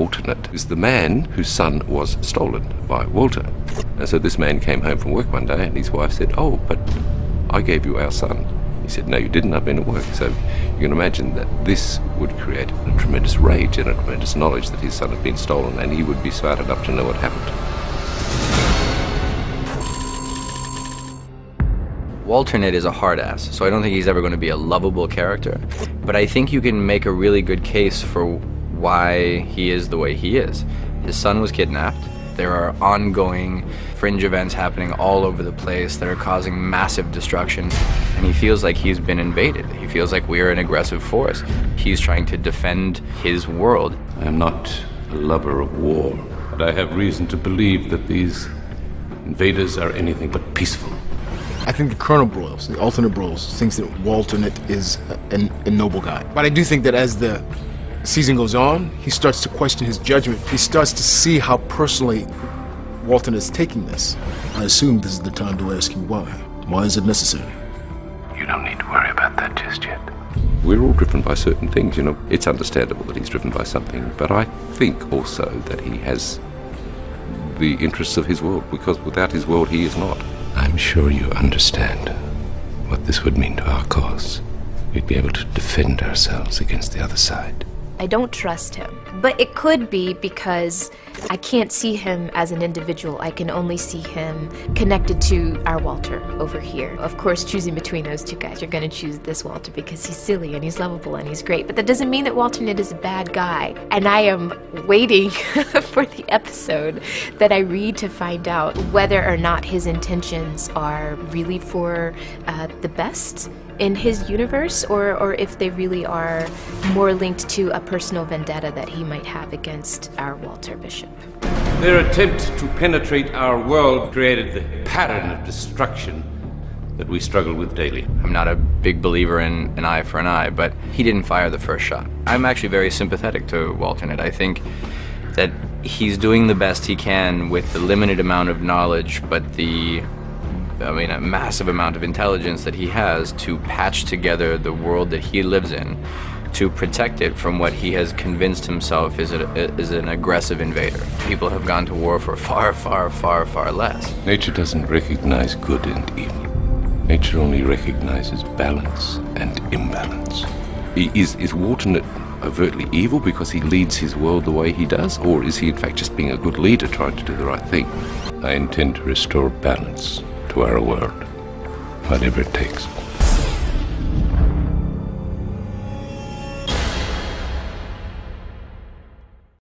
Walternate is the man whose son was stolen by Walter. And so this man came home from work one day and his wife said, "Oh, but I gave you our son." He said, "No, you didn't, I've been at work." So you can imagine that this would create a tremendous rage and a tremendous knowledge that his son had been stolen, and he would be smart enough to know what happened. Walternate is a hard ass, so I don't think he's ever going to be a lovable character. But I think you can make a really good case for why he is the way he is. His son was kidnapped. There are ongoing fringe events happening all over the place that are causing massive destruction. And he feels like he's been invaded. He feels like we're an aggressive force. He's trying to defend his world. I am not a lover of war, but I have reason to believe that these invaders are anything but peaceful. I think the Colonel Broyles, the alternate Broyles, thinks that Walternate is a noble guy. But I do think that as the season goes on, he starts to question his judgment. He starts to see how personally Walternate is taking this. I assume this is the time to ask you why. Why is it necessary? You don't need to worry about that just yet. We're all driven by certain things, you know. It's understandable that he's driven by something, but I think also that he has the interests of his world, because without his world, he is not. I'm sure you understand what this would mean to our cause. We'd be able to defend ourselves against the other side. I don't trust him. But it could be because I can't see him as an individual. I can only see him connected to our Walter over here. Of course, choosing between those two guys, you're going to choose this Walter because he's silly and he's lovable and he's great. But that doesn't mean that Walternate is a bad guy. And I am waiting for the episode that I read to find out whether or not his intentions are really for the best in his universe, or if they really are more linked to a personal vendetta that he might have against our Walter Bishop. Their attempt to penetrate our world created the pattern of destruction that we struggle with daily. I'm not a big believer in an eye for an eye, but he didn't fire the first shot. I'm actually very sympathetic to Walternate. I think that he's doing the best he can with the limited amount of knowledge, but a massive amount of intelligence that he has to patch together the world that he lives in, to protect it from what he has convinced himself is an aggressive invader. People have gone to war for far, far, far, far less. Nature doesn't recognize good and evil. Nature only recognizes balance and imbalance. Is Walternate overtly evil because he leads his world the way he does, or is he in fact just being a good leader trying to do the right thing? I intend to restore balance to our world, whatever it takes.